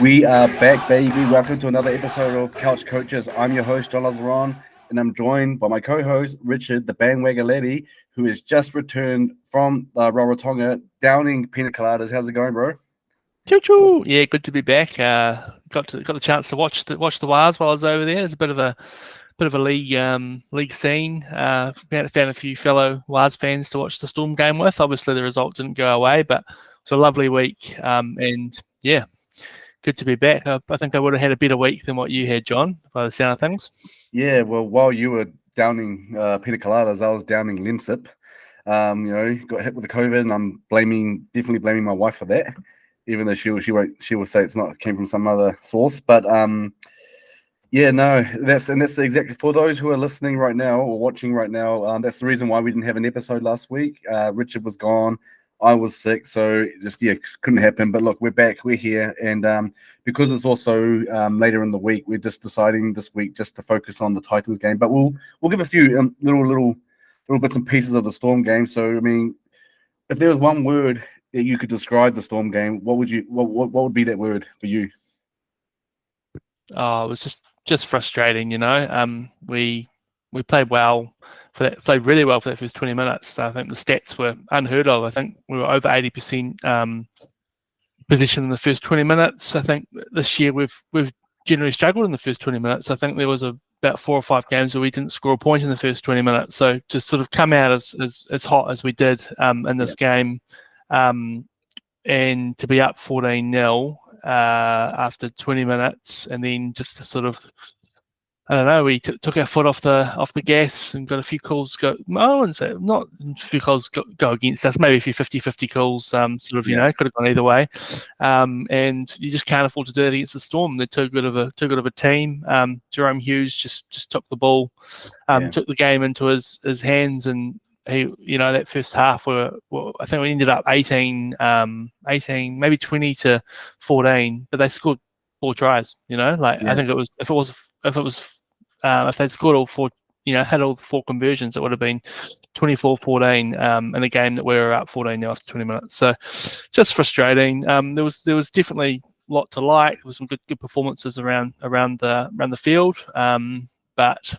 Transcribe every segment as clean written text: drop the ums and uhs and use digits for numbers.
We are back, baby. Welcome to another episode of Couch Coaches. I'm your host, John Lazaron, and I'm joined by my co-host, Richard, the bandwagon lady, who has just returned from Rarotonga, downing pina coladas. How's it going, bro? Choo-choo. Yeah, good to be back. Got the chance to watch the Wars while I was over there. There's a bit of a league scene. Found a few fellow Wars fans to watch the Storm game with. Obviously, the result didn't go away, but it was a lovely week. And yeah, good to be back. I think I would have had a better week than what you had, John, by the sound of things. Yeah, well, while you were downing pina coladas, I was downing Limsip. Got hit with the COVID, and I'm definitely blaming my wife for that, even though she will say came from some other source. But yeah, no, that's the exact, for those who are listening right now or watching right now, that's the reason why we didn't have an episode last week. Richard was gone. I was sick, so couldn't happen. But look, we're back, we're here, and because it's also later in the week, we're just deciding this week just to focus on the Titans game. But we'll give a few little bits and pieces of the Storm game. So I mean, if there was one word that you could describe the Storm game, what would be that word for you? Oh, it was just frustrating, We played well. Played really well for that first 20 minutes. I think the stats were unheard of. I think we were over 80% possession in the first 20 minutes. I think this year we've generally struggled in the first 20 minutes. I think there was about 4 or 5 games where we didn't score a point in the first 20 minutes. So to sort of come out as hot as we did in this game, and to be up 14-0 after 20 minutes, and then just to sort of, I don't know, we took our foot off the gas and got a few calls go. I wouldn't say not a few calls go against us. Maybe a few 50-50 calls. Could have gone either way. And you just can't afford to do it against the Storm. They're too good of a team. Jerome Hughes just took the ball, took the game into his hands, and he, that first half, I think we ended up 18, maybe 20-14, but they scored 4 tries. I think it was if they'd scored all 4, had all 4 conversions, it would have been 24-14 in a game that we were up 14 now after 20 minutes. So just frustrating. There was definitely a lot to like. There was some good performances around the field, but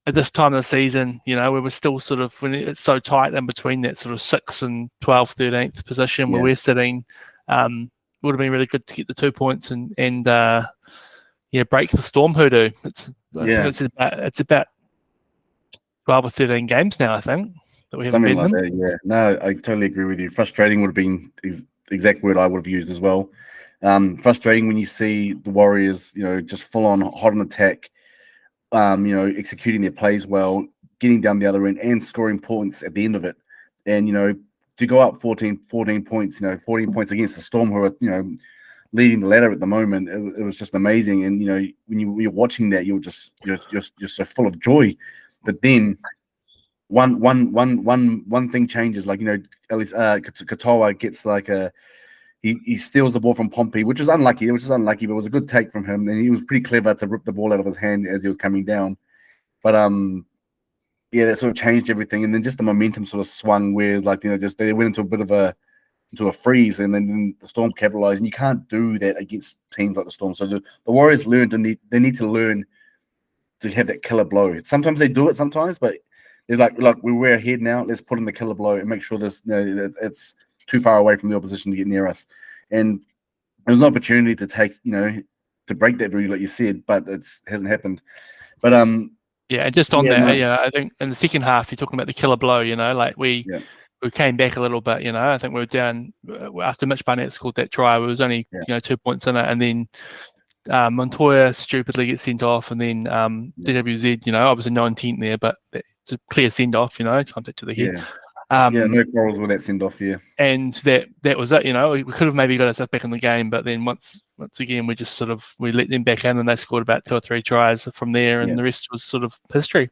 at this time of the season, we were still sort of, when it's so tight in between that sort of 6th and 12th, 13th position where we're sitting, would have been really good to get the 2 points and break the Storm hoodoo. I think it's about 12 or 13 games now, I think, that we haven't Something beaten like them. that, yeah. No, I totally agree with you. Frustrating would have been the exact word I would have used as well. Frustrating when you see the Warriors, just full on hot on attack, executing their plays well, getting down the other end and scoring points at the end of it. And, to go up 14 points, 14 points against the Storm, who are, leading the ladder at the moment, it was just amazing. And, when you're watching that, you're so full of joy. But then one thing changes, like, at least Capewah gets like he steals the ball from Pompey, which is unlucky, but it was a good take from him, and he was pretty clever to rip the ball out of his hand as he was coming down. But that sort of changed everything, and then just the momentum sort of swung where, like, just they went into a bit of a freeze, and then the Storm capitalized, and you can't do that against teams like the Storm. So the Warriors they need to learn to have that killer blow. Sometimes they do it, but they're like we're ahead now. Let's put in the killer blow and make sure it's too far away from the opposition to get near us. And there was an opportunity to take, to break that rule, like you said, but it hasn't happened. But and just on that, I think in the second half you're talking about the killer blow. We came back a little bit. I think we were down after Mitch Wahnett scored that try. It was only 2 points in it, and then Montoya stupidly gets sent off, and then DWZ, obviously no intent there, but it's a clear send off, contact to the head. No quarrels with that send off, and that was it. We could have maybe got ourselves back in the game, but then once again we just we let them back in, and they scored about 2 or 3 tries from there, and the rest was sort of history.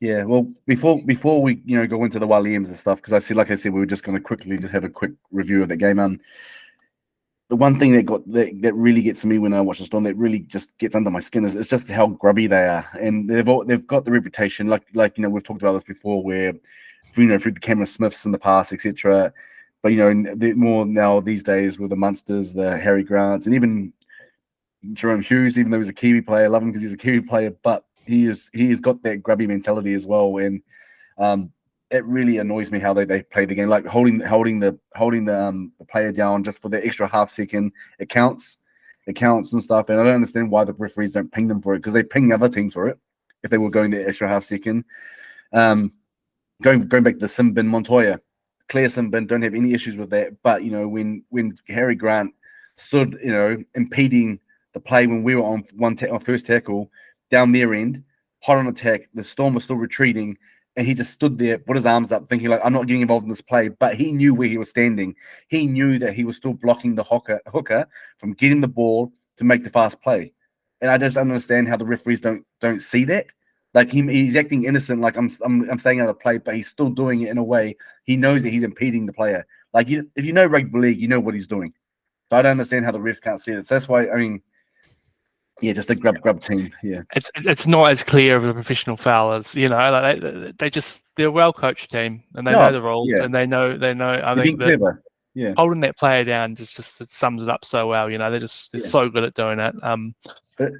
Yeah, well, before we go into the Waliams and stuff, because like I said, we were just going to quickly just have a quick review of the game. The one thing that really gets to me when I watch the Storm, that really just gets under my skin, is just how grubby they are, and they've got the reputation, like we've talked about this before, where through the Cameron Smiths in the past, etc. But more now these days with the Munsters, the Harry Grants, and even Jerome Hughes, even though he's a Kiwi player, I love him because he's a Kiwi player, but he's got that grubby mentality as well. And it really annoys me how they play the game, like holding the player down just for the extra half second. It counts and stuff. And I don't understand why the referees don't ping them for it, because they ping other teams for it if they were going the extra half second. Going back to the sin bin, Montoya, clear sin bin, don't have any issues with that. But when Harry Grant stood, impeding the play when we were on first tackle down their end, hot on attack, the Storm was still retreating, and he just stood there, put his arms up, thinking like, I'm not getting involved in this play. But he knew where he was standing. He knew that he was still blocking the hooker from getting the ball to make the fast play. And I just don't understand how the referees don't see that. Like he's acting innocent, like I'm staying out of the play, but he's still doing it in a way he knows that he's impeding the player. Like if you know rugby league, you know what he's doing. So I don't understand how the refs can't see it. So that's why, yeah, just a grub team. Yeah, it's not as clear of a professional foul as they're a well coached team, and they know the rules, and they know. I think that clever. Yeah, holding that player down just sums it up so well. They're so good at doing it.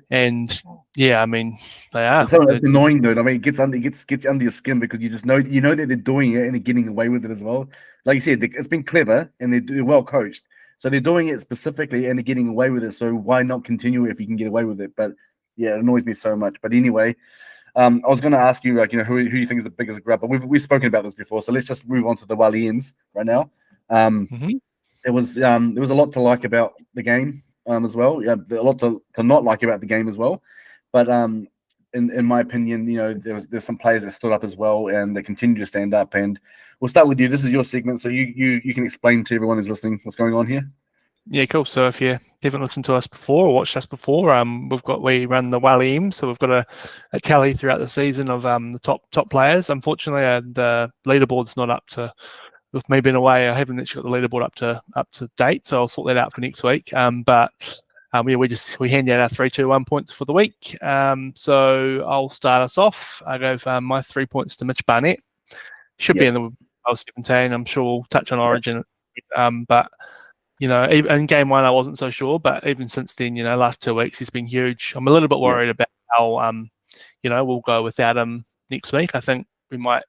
And yeah, I mean they are. It's so annoying though. I mean, it gets under your skin because you just know that they're doing it and they're getting away with it as well. Like you said, it's been clever and they're well coached. So they're doing it specifically and they're getting away with it. So why not continue if you can get away with it? But yeah, it annoys me so much. But anyway, I was going to ask you, like, who you think is the biggest grub? But we've spoken about this before. So let's just move on to the Walians right now. There was a lot to like about the game as well. Yeah, a lot to not like about the game as well. But in my opinion, there's some players that stood up as well and they continue to stand up. And we'll start with you. This is your segment, so you can explain to everyone who's listening what's going on here. Yeah, cool. So if you haven't listened to us before or watched us before, we run the Waliam, so we've got a tally throughout the season of the top players. Unfortunately, the leaderboard's not up to. With me being away, I haven't actually got the leaderboard up to date, so I'll sort that out for next week. We hand out our 3, 2, 1 points for the week. So I'll start us off. I go my 3 points to Mitch Wahnett. Should be in the 17. I'm sure we'll touch on Origin. But even in game 1, I wasn't so sure. But even since then, last 2 weeks, he's been huge. I'm a little bit worried about how, we'll go without him next week. I think we might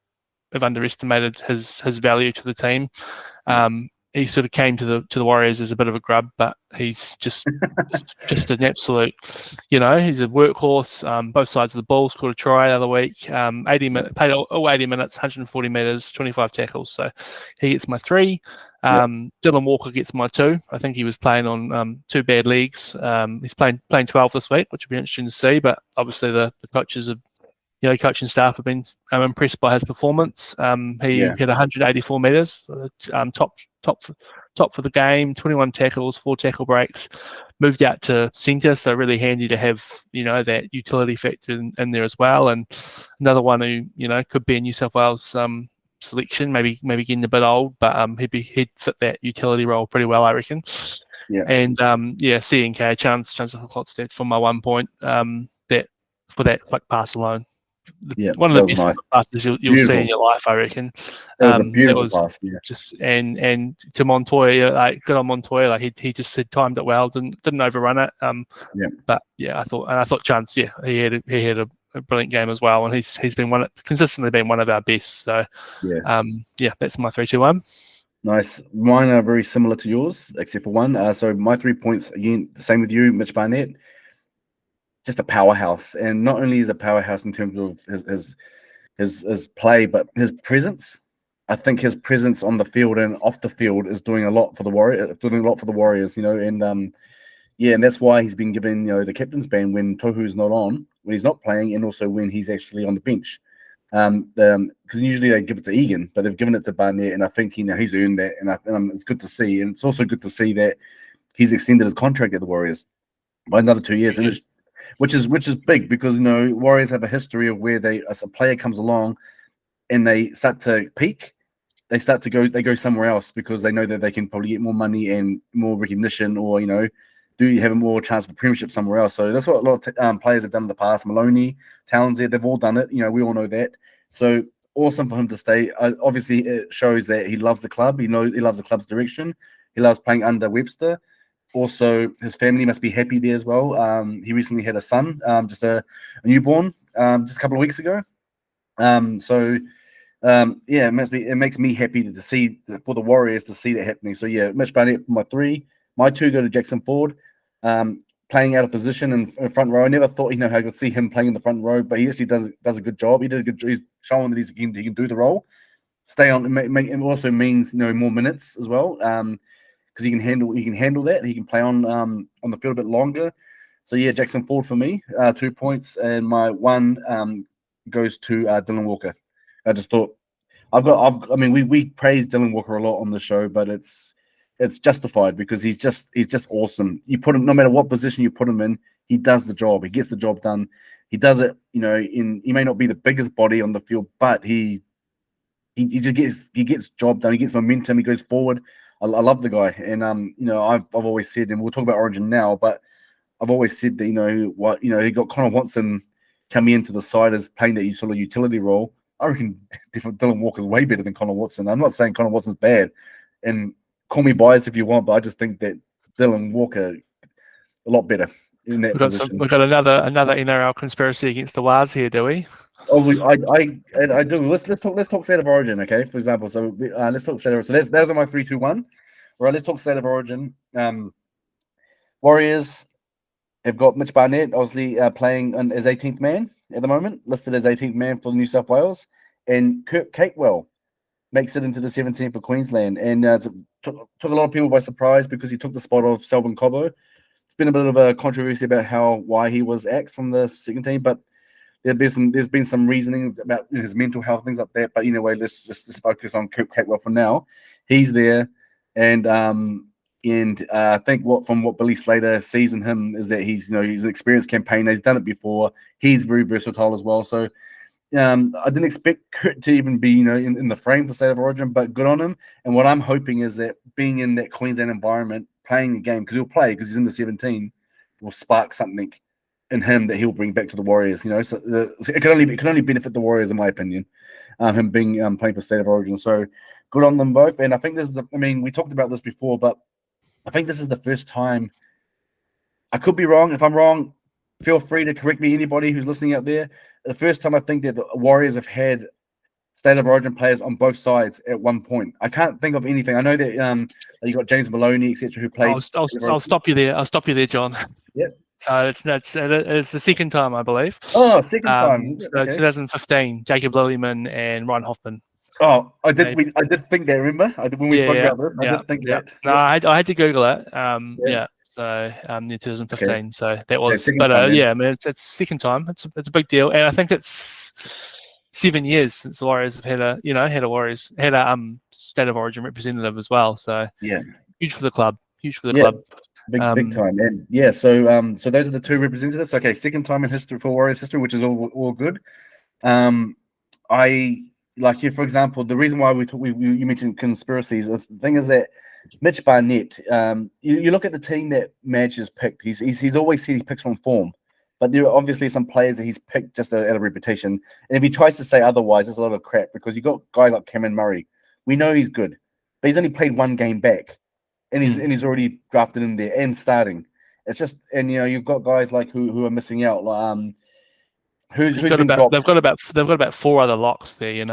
have underestimated his value to the team. He sort of came to the Warriors as a bit of a grub, but he's just an absolute, he's a workhorse. Both sides of the ball, scored a try the other week. 80 minutes, played all 80 minutes, 140 meters, 25 tackles. So he gets my 3. Dylan Walker gets my 2. I think he was playing on 2 bad leagues. He's playing 12 this week, which would be interesting to see. But obviously the coaches have. Coaching staff have been impressed by his performance. He hit 184 meters, top for the game, 21 tackles, 4 tackle breaks, moved out to centre, so really handy to have that utility factor in there as well. And another one who could be a New South Wales selection, maybe getting a bit old, but he'd fit that utility role pretty well, I reckon. Yeah. And CNK chance of Klotstad for my 1 point. For that quick pass alone. One of the best passes you'll see in your life, I reckon. It was a beautiful pass. Yeah. Just and to Montoya, good on Montoya. Like he just timed it well, didn't overrun it. But I thought Chance, he had a brilliant game as well, and he's been consistently been one of our best. So that's my 3, 2, 1. Nice. Mine are very similar to yours, except for one. So my 3 points again, the same with you, Mitch Wahnett. Just a powerhouse, and not only is a powerhouse in terms of his play, but his presence. I think his presence on the field and off the field is doing a lot for the Warriors. And that's why he's been given the captain's band when Tohu's not on, when he's not playing, and also when he's actually on the bench. Because usually they give it to Egan, but they've given it to Barnett, and I think he's earned that, and it's good to see, and it's also good to see that he's extended his contract at the Warriors by another 2 years, and which is big because Warriors have a history of where as a player comes along and they start to peak, they go somewhere else because they know that they can probably get more money and more recognition, or do you have a more chance for premiership somewhere else. So that's what a lot of players have done in the past. Maloney, Townsend, they've all done it. We all know that. So awesome for him to stay. Obviously, it shows that he loves the club. He loves the club's direction. He loves playing under Webster. Also, his family must be happy there as well. He recently had a son, just a newborn, just a couple of weeks ago. Yeah, it makes me happy to see for the Warriors to see that happening. So yeah, Mitch Wahnett for my 3. My 2 go to Jackson Ford, playing out of position in front row. I never thought I could see him playing in the front row, but he actually does a good job. He did a good job. He's showing that he can do the role. Stay on. It also means more minutes as well, because he can handle that. He can play on the field a bit longer. So yeah, Jackson Ford for me, 2 points, and my 1 goes to Dylan Walker. I just thought we praise Dylan Walker a lot on the show, but it's justified because he's just awesome. You put him, no matter what position you put him in, he does the job. He gets the job done. He does it, he may not be the biggest body on the field, but he gets job done. He gets momentum. He goes forward. I love the guy, and I've always said, and we'll talk about Origin now, but I've always said that he got Connor Watson coming into the side as playing that sort of utility role. I reckon Dylan Walker's way better than Connor Watson. I'm not saying Connor Watson's bad, and call me biased if you want, but I just think that Dylan Walker a lot better in that position. We've got another NRL conspiracy against the Wars here, do we? Oh, I do. Let's talk state of origin, okay? For example, so let's talk state of origin. So those are my 3, 2, 1. All right, let's talk state of origin. Warriors have got Mitch Wahnett, obviously playing as 18th man at the moment, listed as 18th man for New South Wales, and Capewah makes it into the 17th for Queensland, and took a lot of people by surprise because he took the spot of Selwyn Cobbo. It's been a bit of a controversy about why he was axed from the second team, but there's been some reasoning about his mental health, things like that. But anyway, let's just focus on Capewah for now. He's there, and I think from what Billy Slater sees in him is that he's an experienced campaigner. He's done it before. He's very versatile as well. So I didn't expect Kurt to even be in the frame for State of Origin, but good on him. And what I'm hoping is that being in that Queensland environment, playing the game, because he'll play because he's in the 17, will spark something in him that he'll bring back to the Warriors. So it can only benefit the Warriors, in my opinion. Him being playing for State of Origin. So good on them both. And I think this is we talked about this before, but I think this is the first time. I could be wrong. If I'm wrong, feel free to correct me, anybody who's listening out there. The first time I think that the Warriors have had State of Origin players on both sides at one point. I can't think of anything. I know that you got James Maloney, etc., who played. I'll stop you there, John. Yeah. So it's the second time, I believe. Oh, second time. So okay. 2015, Jacob Lillyman and Ryan Hoffman. Oh, I did think that. Remember, when we spoke about this, I did think that. No, I had to Google it. So 2015. Okay. So that was, but it's second time. It's a big deal, and I think it's 7 years since the Warriors have had a State of Origin representative as well. So yeah, huge for the club. Huge for the club. Big time. And yeah, so those are the 2 representatives. Okay, second time in history for Warriors history, which is all good. For example, the reason why you mentioned conspiracies. The thing is that Mitch Wahnett, you look at the team that Madge has picked. He's always said he picks from form, but there are obviously some players that he's picked just out of reputation. And if he tries to say otherwise, there's a lot of crap because you got guys like Cameron Murray. We know he's good, but he's only played 1 game back, and he's already drafted in there and starting. It's just, and you've got guys like who are missing out. Who's been dropped? They've got about 4 other locks there, and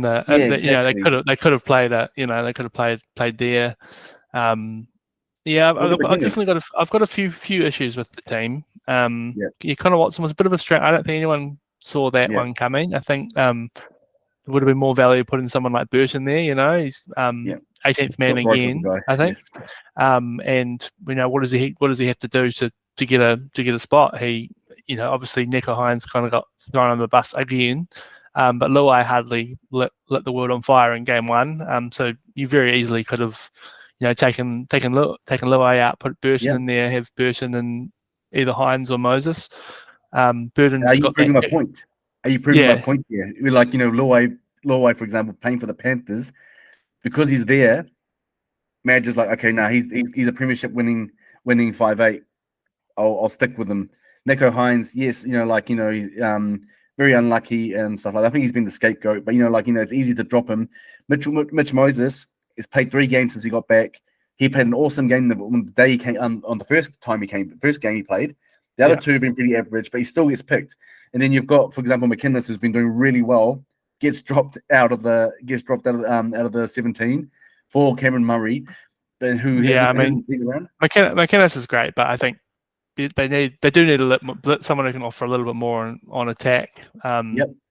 exactly. they could have played they could have played there. I've got a few issues with the team. Connor Watson was a bit of a strength. I don't think anyone saw that one coming. I think it would have been more value putting someone like Burton there. He's 18th man again. I think. And what does he have to do to get a spot? He obviously Nico Hines kind of got thrown on the bus again, but Luai hardly lit the world on fire in game 1. So you very easily could have, taken Luai out, put Burton in there, have Burton and either Hines or Moses. Burton's Are you proving my point? Are you proving my point here? Like Luai, for example, playing for the Panthers because he's there. Madge is like, okay, now he's a premiership winning 5'8". I'll stick with him. Nico Hines, yes, very unlucky and stuff like that. I think he's been the scapegoat, but it's easy to drop him. Mitch Moses has played 3 games since he got back. He played an awesome game on the day he came on the first game he played. The other 2 have been pretty average, but he still gets picked. And then you've got, for example, McInnes, who's been doing really well, gets dropped out of the 17 for Cameron Murray, but who hasn't been around. McInnes is great, but I think they do need someone who can offer a little bit more on attack.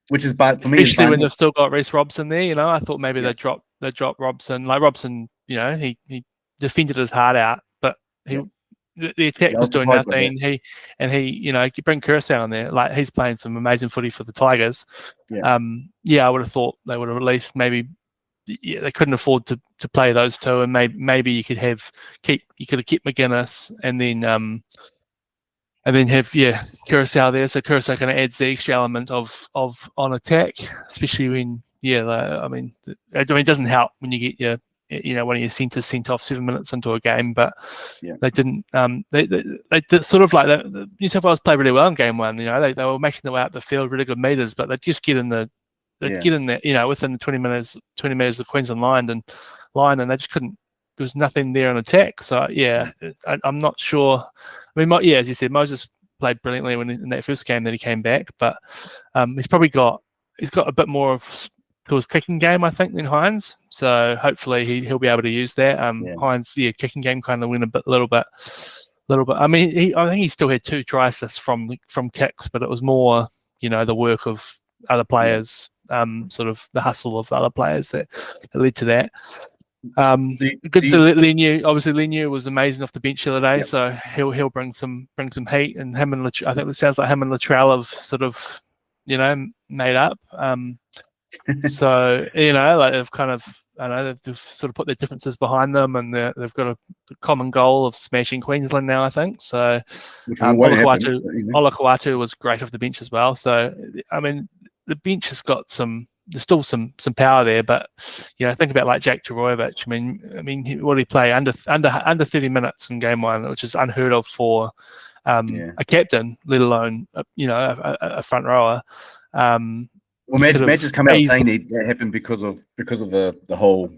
Which is bad for me, especially when they've still got Reece Robson there. I thought maybe they'd drop Robson. Like Robson, he defended his heart out, but the attack was doing nothing. He bring Curacao in there. Like, he's playing some amazing footy for the Tigers. I would have thought they would have released maybe. They couldn't afford to play those 2, and maybe you could have kept McInnes and then have Curacao there. So Curacao kind of adds the extra element of on attack, especially when it doesn't help when you get one of your centers sent off 7 minutes into a game, but they didn't. They did sort of like the New South Wales played really well in game 1. They were making their way up the field, really good meters, but they just get in the within the 20 meters of Queensland line, and they just couldn't. There was nothing there on attack. So I'm not sure. I mean, as you said, Moses played brilliantly in that first game that he came back, but he's got a bit more to his kicking game, I think, than Hines. So hopefully he'll be able to use that. Hines, kicking game kind of went a little bit. I mean, I think he still had 2 try assists from kicks, but it was more, the work of other players, sort of the hustle of the other players that led to that. Good to Leniu. Obviously, Leniu was amazing off the bench the other day, so he'll bring some heat. And him and I think it sounds like him and Latrell have sort of, made up. So they've kind of, they've sort of put their differences behind them, and they've got a common goal of smashing Queensland now, I think. So Olakau'atu was great off the bench as well. So I mean, the bench has got there's still some power there, but think about like Jake Trbojevic. I mean, what did he play under 30 minutes in game 1, which is unheard of for a captain, let alone a front rower. Well, Madge has come out saying that happened because of the whole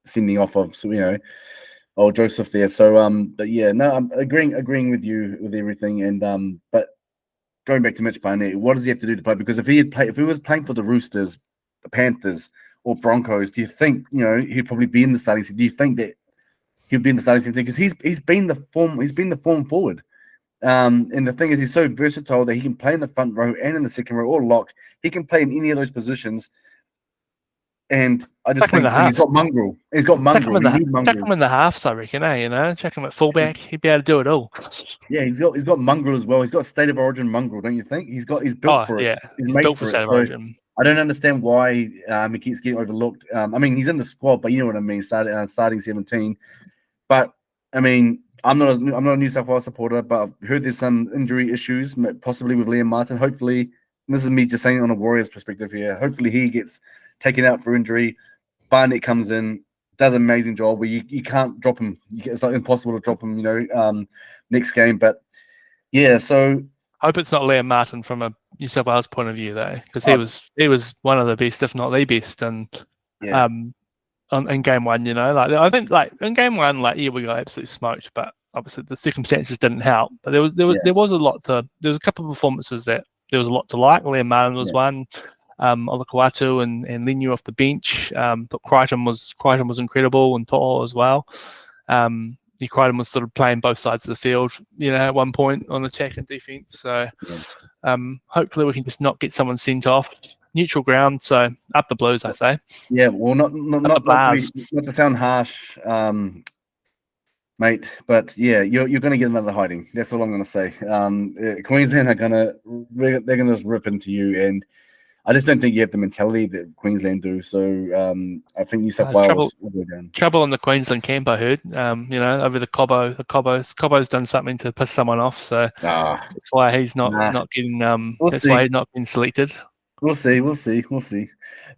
sending off of old Joseph there. So I'm agreeing with you with everything, and but. Going back to Mitch Wahnett, what does he have to do to play? Because if he was playing for the Roosters, the Panthers, or Broncos, do you think he'd probably be in the starting team? Do you think that he'd be in the starting team? Because he's been the form forward. And the thing is, he's so versatile that he can play in the front row and in the second row or lock. He can play in any of those positions. And I just think he's got mongrel. He's got mongrel. Chuck him in the halves, I reckon. Chuck him at fullback. He'd be able to do it all. Yeah, he's got mongrel as well. He's got state of origin mongrel, don't you think? He's built for it. Yeah, he's built for state of origin. I don't understand why he keeps getting overlooked. I mean, he's in the squad, but you know what I mean. Starting 17, but I mean, I'm not a New South Wales supporter, but I've heard there's some injury issues, possibly with Liam Martin. Hopefully, this is me just saying on a Warriors perspective here. Hopefully, he gets taken out for injury. Barnett comes in, does an amazing job where you can't drop him. It's like impossible to drop him, next game. But yeah, so I hope it's not Liam Martin from a New South Wales point of view, though, because he was one of the best, if not the best, and in game 1, I think in game 1, we got absolutely smoked, but obviously the circumstances didn't help. But there was a couple of performances that there was a lot to like. Liam Martin was one. Olakau'atu and Leniu off the bench. But Crichton was incredible, and To'o as well. Crichton was sort of playing both sides of the field, at one point on attack and defence. So hopefully we can just not get someone sent off. Neutral ground, so up the Blues, I say. Yeah, well, not to sound harsh, mate, but yeah, you're going to get another hiding. That's all I'm going to say. Queensland they're going to just rip into you, and I just don't think you have the mentality that Queensland do. So I think New South Wales will go down. Trouble in the Queensland camp, I heard. Over the Cobbo. Cobbo's done something to piss someone off, so that's why he's not getting. Why he's not been selected. We'll see.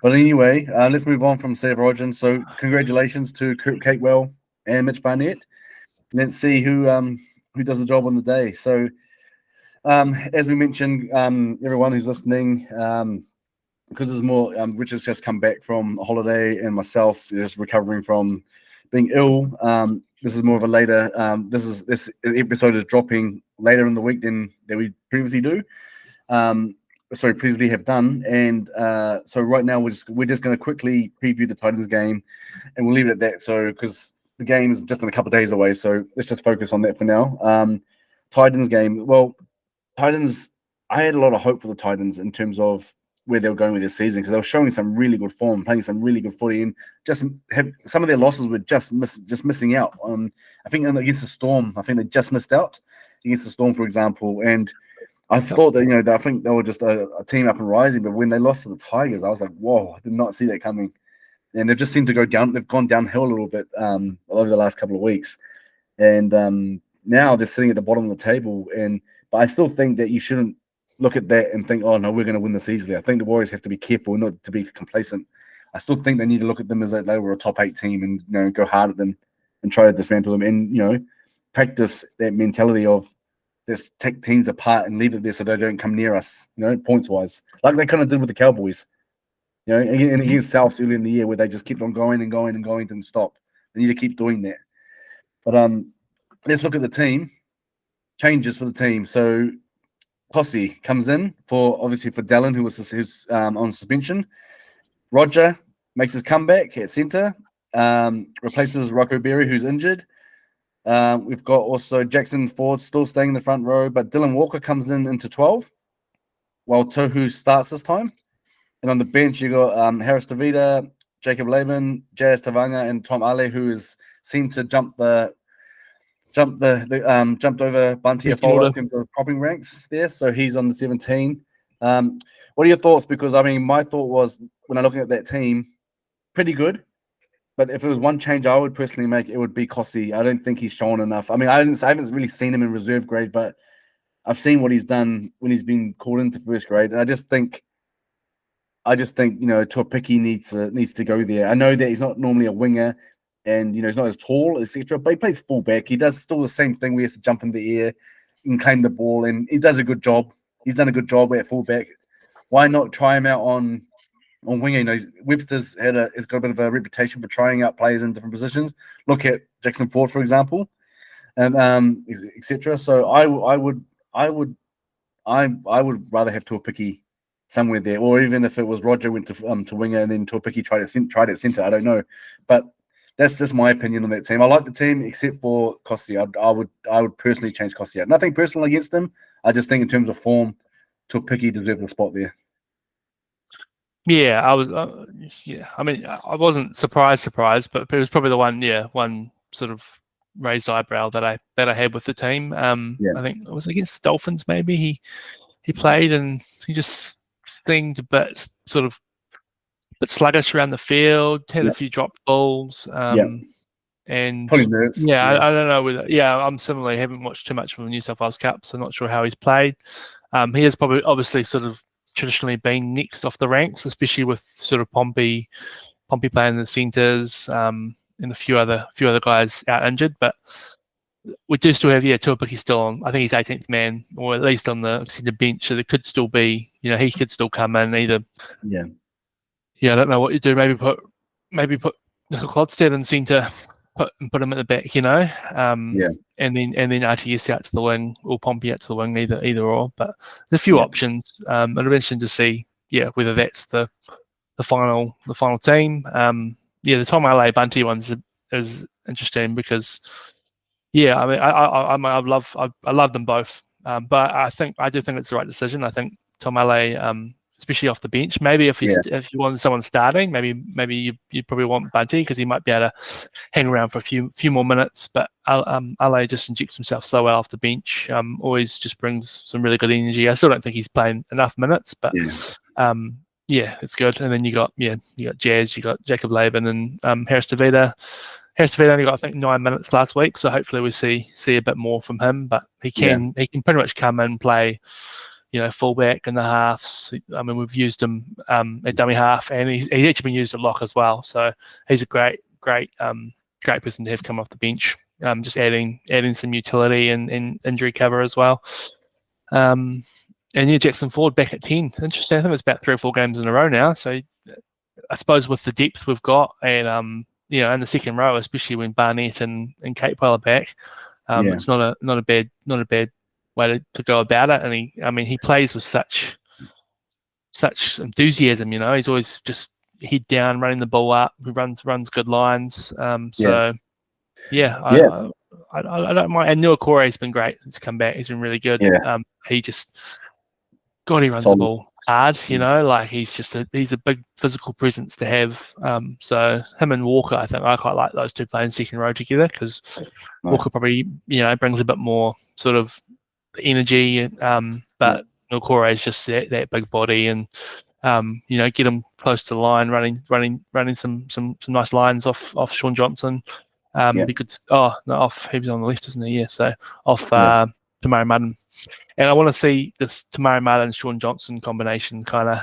But anyway, let's move on from State of Origin. So congratulations to Capewah and Mitch Wahnett. Let's see who does the job on the day. So As we mentioned, everyone who's listening, because there's more, Rich has just come back from a holiday, and myself just recovering from being ill. This is more of a later. This episode is dropping later in the week than we previously do. Previously have done, and so right now we're just going to quickly preview the Titans game, and we'll leave it at that. So because the game is just in a couple of days away, so let's just focus on that for now. Titans game. Well, Titans. I had a lot of hope for the Titans in terms of where they were going with this season, because they were showing some really good form, playing some really good footy, and just have some of their losses were just missing out. I think against the Storm, I think they just missed out against the Storm, for example, and I thought that I think they were just a team up and rising, but when they lost to the Tigers, I was like, whoa, I did not see that coming. And they've just seemed to go down. They've gone downhill a little bit over the last couple of weeks, and now they're sitting at the bottom of the table. But I still think that you shouldn't look at that and think, oh no, we're going to win this easily. I think the Warriors have to be careful not to be complacent. I still think they need to look at them as that they were a top 8 team and go hard at them and try to dismantle them, and practice that mentality of let's take teams apart and leave it there so they don't come near us, points wise, like they kind of did with the Cowboys, and against South early in the year, where they just kept on going and going and going, didn't stop. They need to keep doing that. But let's look at the team changes for the team. So Cossie comes in for Dallin, who's on suspension. Roger makes his comeback at centre, replaces Rocco Berry, who's injured. We've got also Jackson Ford still staying in the front row, but Dylan Walker comes into 12, while Tohu starts this time. And on the bench, you got Harris Tavita, Jacob Laban, Jazz Tavanga, and Tom Ale, who seemed to jumped over Bunty Afola in terms of propping ranks there. So he's on the 17. What are your thoughts? Because my thought was, when I'm looking at that team, pretty good. But if it was one change I would personally make, it would be Cossie. I don't think he's shown enough. I haven't really seen him in reserve grade, but I've seen what he's done when he's been called into first grade, and I just think Tuapiki needs to go there. I know that he's not normally a winger, and he's not as tall, etc. But he plays fullback. He does still the same thing. We have to jump in the air and claim the ball, and he does a good job. He's done a good job at fullback. Why not try him out on winger? Webster's has got a bit of a reputation for trying out players in different positions. Look at Jackson Ford, for example, and etc. So I would rather have Tuapiki somewhere there, or even if it was Roger went to winger and then Tuapiki tried at centre. I don't know, but that's just my opinion on that team. I like the team except for Cossie. I would personally change Cossie out. Nothing personal against him. I just think in terms of form, Tuapiki deserves a spot there. Yeah, I was. I wasn't surprised, but it was probably the one sort of raised eyebrow that I had with the team. I think it was against the Dolphins. Maybe he played and he just seemed a bit sluggish around the field. Had a few dropped balls. And probably nerves. I don't know. I'm similarly haven't watched too much from the New South Wales Cup, so I'm not sure how he's played. He has obviously sort of traditionally been next off the ranks, especially with sort of Pompey playing the centres, and a few other guys out injured. But we do still have Tuapiki still on. I think he's 18th man, or at least on the centre bench. So there could still be, he could still come in either. Yeah. I don't know what you do. Maybe put Clodstead in centre, put him at the back. And then RTS out to the wing, or Pompey out to the wing, either or. But there's a few options. It'll be interesting to see, whether that's the final team. The Tom Ale Bunty ones is interesting because, I love them both. But I do think it's the right decision. I think Tom Ale, especially off the bench, maybe if you want someone starting, maybe you probably want Bunty because he might be able to hang around for a few more minutes. But Ale just injects himself so well off the bench. Always just brings some really good energy. I still don't think he's playing enough minutes, but it's good. And then you got Jazz, you got Jacob Laban and Harris Tavita. Harris Tavita only got, I think, 9 minutes last week, so hopefully we see a bit more from him. But he can pretty much come and play, fullback in the halves. I mean, we've used him at dummy half, and he's actually been used at lock as well. So he's a great person to have come off the bench. Just adding some utility and injury cover as well. And Jackson Ford back at 10. Interesting. I think it's about 3 or 4 games in a row now. So I suppose with the depth we've got, and in the second row, especially when Barnett and Capewah are back, it's not a bad way to go about it. And he plays with such enthusiasm. He's always just head down, running the ball up. He runs good lines. I don't mind. And Nuakore's been great since come back. He's been really good. Yeah. He runs the ball hard. He's a big physical presence to have. So him and Walker, I think I quite like those two playing second row together because Walker probably brings a bit more sort of energy. But Nuakore is just that big body and. Get him close to the line, running some nice lines off Sean Johnson. He could off. He was on the left, isn't he? Yeah, so off Tamari Madden. And I want to see this Tamari Madden Sean Johnson combination kind of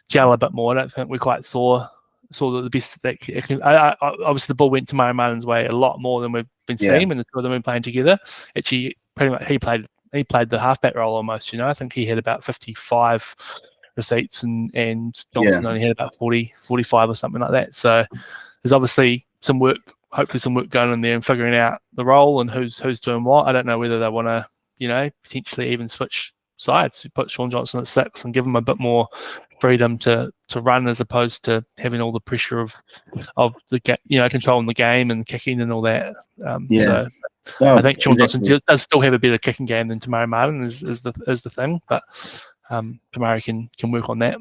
gel a bit more. I don't think we quite saw the best that obviously the ball went Tamari Madden's way a lot more than we've been seeing, and the two of them been playing together. Actually, pretty much he played the halfback role almost. I think he had about 55 receipts and Johnson only had about 40, 45 or something like that. So there's obviously hopefully some work going in there and figuring out the role and who's doing what. I don't know whether they want to, potentially even switch sides, put Sean Johnson at 6 and give him a bit more freedom to run as opposed to having all the pressure of the controlling the game and kicking and all that. So I think Sean Johnson does still have a better kicking game than Tamari Martin is the thing, but Tamari can work on that.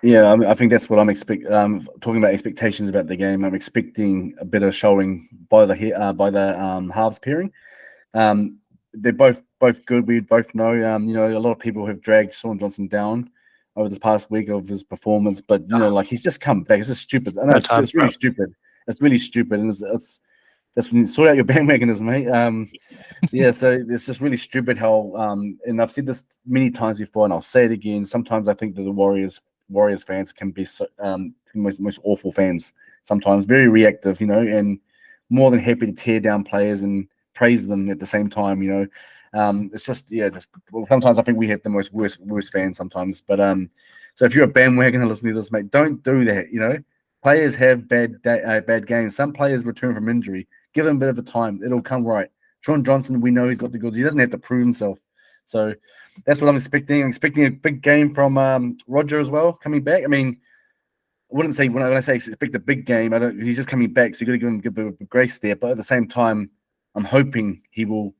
Yeah, I think that's what I'm expecting. Talking about expectations about the game, I'm expecting a better showing by the halves pairing. They're both good. We both know. A lot of people have dragged Sean Johnson down over this past week of his performance, but he's just come back. It's just stupid. I know it's really stupid. It's really stupid, and that's when you sort out your bandwagonism, mate. So it's just really stupid how, and I've said this many times before, and I'll say it again. Sometimes I think that the Warriors fans can be most awful fans. Sometimes very reactive, and more than happy to tear down players and praise them at the same time. It's just sometimes I think we have the worst fans sometimes. But so if you're a bandwagon and listening to this, mate, don't do that. Players have bad games. Some players return from injury. Give him a bit of a time. It'll come right. Sean Johnson, we know he's got the goods. He doesn't have to prove himself. So that's what I'm expecting. I'm expecting a big game from Roger as well, coming back. I mean, I wouldn't say when I say expect a big game, he's just coming back, so you got to give him a bit of grace there. But at the same time, I'm hoping he will,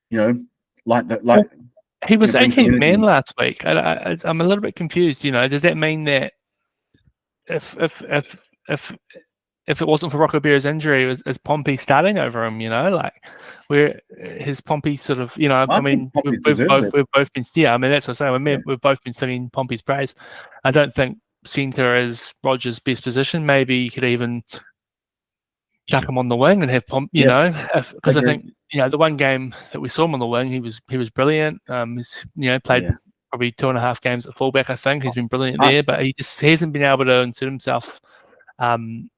he was 18th man last week. I'm a little bit confused. Does that mean that if it wasn't for Rocco Bear's injury, is Pompey starting over him? Where his Pompey sort of, we've both been, that's what I'm saying. We've both been singing Pompey's praise. I don't think centre is Roger's best position. Maybe you could even chuck him on the wing and have Pompey, because I think the one game that we saw him on the wing, he was brilliant. He's played probably 2.5 games at fullback. I think he's been brilliant there, but he just hasn't been able to insert himself in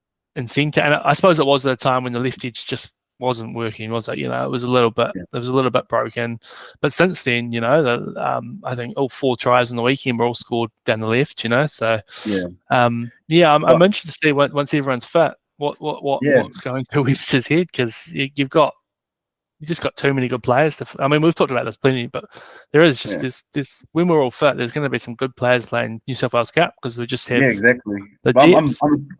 centre. And I suppose it was at a time when the left edge just wasn't working, was it? It was a little bit broken. But since then, I think all 4 tries on the weekend were all scored down the left. So I'm interested to see once everyone's fit what's going through Webster's head, because you've just got too many good players we've talked about this plenty, but there is just this when we're all fit, there's going to be some good players playing New South Wales Cup, because we just have exactly.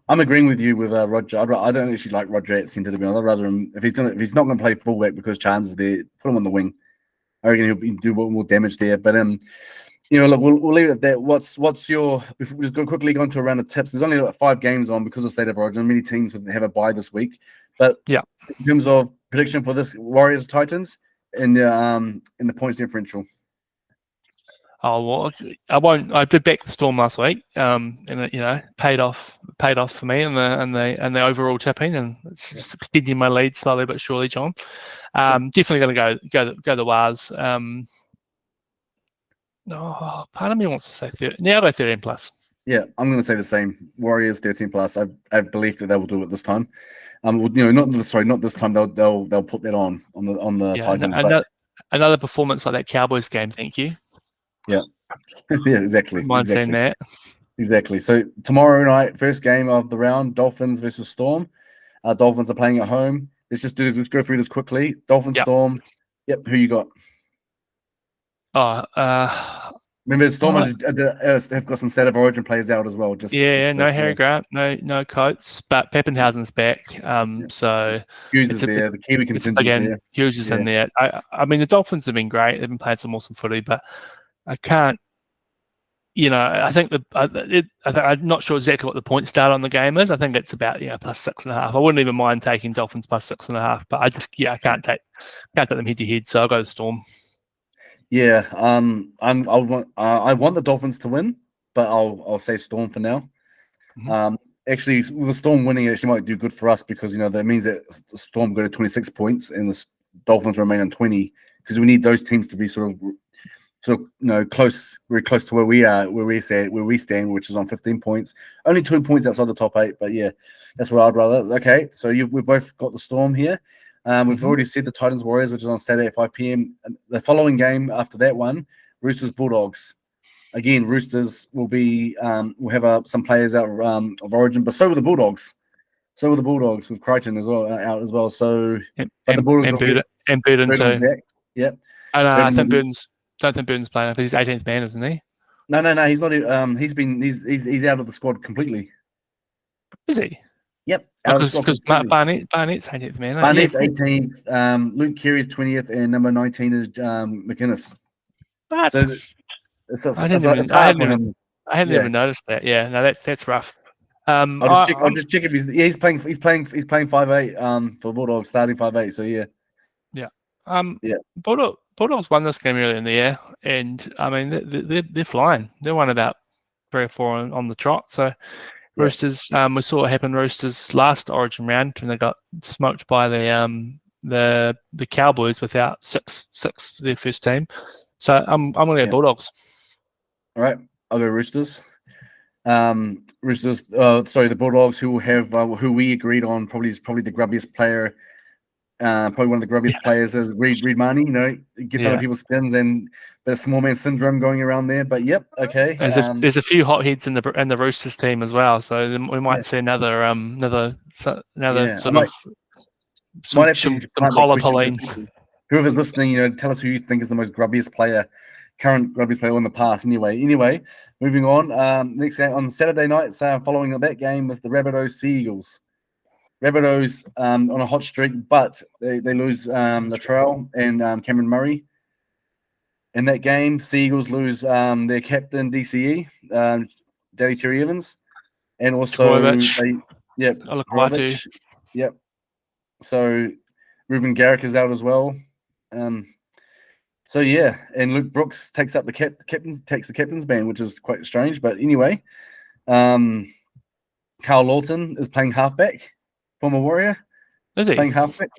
I'm agreeing with you with Roger. I don't actually like Roger at centre, to be honest. I'd rather him if he's not going to play fullback because Chance is there, put him on the wing. I reckon he'll do more damage there. But look, we'll leave it at that. What's your? If we just quickly go into a round of tips. There's only about 5 games on because of State of Origin. Many teams have a bye this week, but in terms of prediction for this Warriors Titans in the points differential. Oh well, I won't. I did back the Storm last week, and it paid off for me and the overall tipping, and it's just extending my lead slowly but surely, John. Definitely going to go the Wars. Part of me wants to say 30. Now I'll go 13 plus. Yeah, I'm going to say the same. Warriors 13 plus. I believe that they will do it this time. Not this time. They'll put that on the Titans. Another performance like that Cowboys game. Thank you. Yeah, yeah, exactly. Wouldn't mind seeing that. Exactly. So tomorrow night, first game of the round, Dolphins versus Storm. Dolphins are playing at home. Let's go through this quickly. Dolphins, Yep. Storm. Yep. Who you got? Remember, Storm have got some State of Origin players out as well. No Harry Grant, no Coates, but Pappenhausen's back. So Hughes is there. The Kiwi contingent's there. Hughes is in there. I mean, the Dolphins have been great. They've been playing some awesome footy, but I can't. I think I'm not sure exactly what the point start on the game is. I think it's about plus 6.5. I wouldn't even mind taking Dolphins plus 6.5, but I can't take them head to head. So I'll go to Storm. Yeah, I want the Dolphins to win, but I'll say Storm for now. Mm-hmm. Actually, with the Storm winning, it actually might do good for us because that means that the Storm go to 26 points and the Dolphins remain on 20 because we need those teams to be sort of close, very close to where we stand, which is on 15 points, only 2 points outside the top 8. But yeah, that's what I'd rather. Okay, so we've both got the Storm here. We've already said the Titans Warriors, which is on Saturday at 5 p.m. The following game after that one, Roosters Bulldogs. Again, Roosters will have some players out of Origin, but so will the Bulldogs. With Crichton as well out as well. So, the Bulldogs and Burden too. Back. Yep. And I think don't think Burden's playing. He's 18th man, isn't he? No, he's not. He's out of the squad completely. Is he? Yep. Because Barnett's 18th man. Barnett's 18th. Luke Keary's 20th, and number 19 is McInnes. I hadn't even noticed that. Yeah, no, that's rough. I'll just check if he's playing 5'8" for Bulldogs, starting 5'8". So yeah. Bulldogs won this game earlier in the year, and I mean they're flying. They won about 3 or 4 on the trot. So Roosters, we saw what happened. Roosters last Origin round when they got smoked by the Cowboys without six their first team. So I'm going to go Bulldogs. All right, I'll go Roosters. The Bulldogs, who we agreed on probably the grubbiest player. Probably one of the grubbiest players is Reid Marnie. Gets under people's skins, and there's small man syndrome going around there. But yep, okay. There's a few hot heads in the Roosters team as well, so we might see another sort of some collar pulling. Whoever's listening, tell us who you think is the most current grubbiest player in the past. Anyway, moving on. Next game on Saturday night, following that game was the Rabbitohs Sea Eagles. Rabbitohs on a hot streak, but they lose Latrell and Cameron Murray. In that game, Sea Eagles lose their captain DCE, Daddy Terry Evans, and also Olakwatu. Yep. So Ruben Garrick is out as well. So yeah, and Luke Brooks takes up the captain's band, which is quite strange. But anyway, Carl Lawton is playing halfback. Former Warrior. Is he? Playing halfback,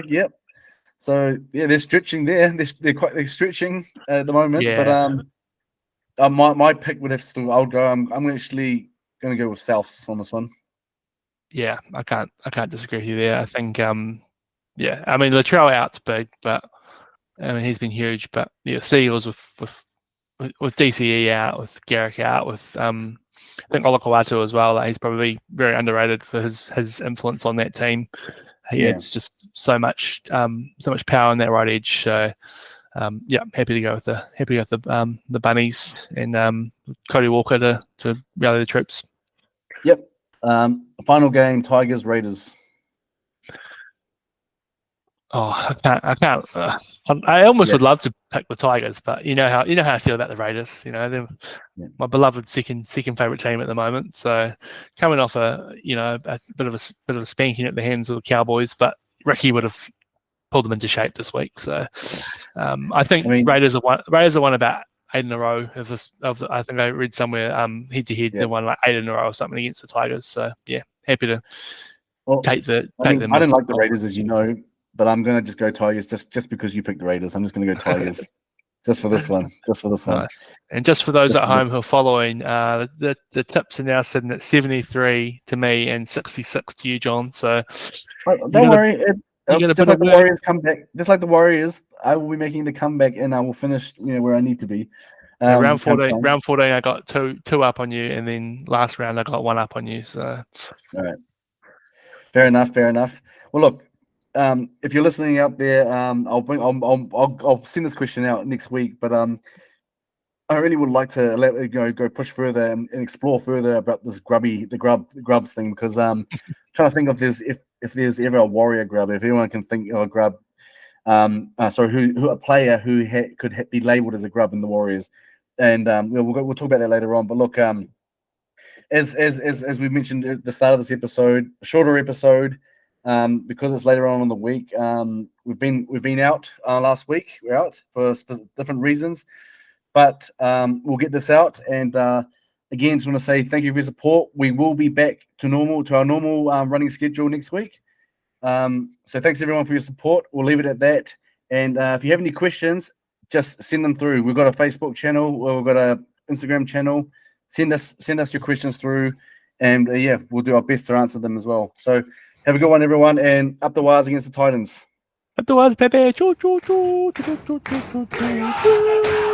yep. So yeah, they're stretching there. They're stretching at the moment. Yeah. But my pick would have still. I'm actually going to go with Souths on this one. Yeah, I can't disagree with you there. I think I mean Latrell out's big, but I mean he's been huge. But yeah, Seagulls with DCE out, with Garrick out, with I think Olakwatu as well. He's probably very underrated for his influence on that team. It's just so much power on that right edge. So happy to go with the bunnies and Cody Walker to rally the troops. Yep. Final game: Tigers Raiders. Oh, I can't. I almost would love to pick the Tigers, but you know how I feel about the Raiders. They're my beloved second favorite team at the moment. So coming off a bit of a spanking at the hands of the Cowboys, but Ricky would have pulled them into shape this week. So I think Raiders have won about 8 in a row. I think I read somewhere head to head they won like 8 in a row or something against the Tigers. So yeah, happy to take them. I don't like the Raiders, as you know. But I'm going to just go Tigers just because you picked the Raiders. I'm just going to go Tigers just for this one. Nice. And just for those at home who are following, the tips are now sitting at 73 to me and 66 to you, John. So don't worry. Just like the Warriors come back, just like the Warriors, I will be making the comeback and I will finish where I need to be. round come 14, time. round 14, I got two up on you, and then last round I got one up on you. So, all right, fair enough. Well, look, if you're listening out there, I'll send this question out next week, but I really would like to go push further and explore further about this grubs thing, because trying to think of if there's ever a warrior grub, if anyone can think of a grub, who a player who could be labelled as a grub in the Warriors, and we'll talk about that later on. But look, as we mentioned at the start of this episode, a shorter episode, because it's later on in the week. We've been out last week. We're out for different reasons. But we'll get this out, and again, just want to say thank you for your support. We will be back to our normal running schedule next week. So thanks everyone for your support. We'll leave it at that. And if you have any questions, just send them through. We've got a Facebook channel, we've got an Instagram channel. Send us your questions through, and we'll do our best to answer them as well. So have a good one, everyone, and up the wires against the Titans. up the wires, Pepe. Choo, choo, choo, choo, choo, choo, choo, choo.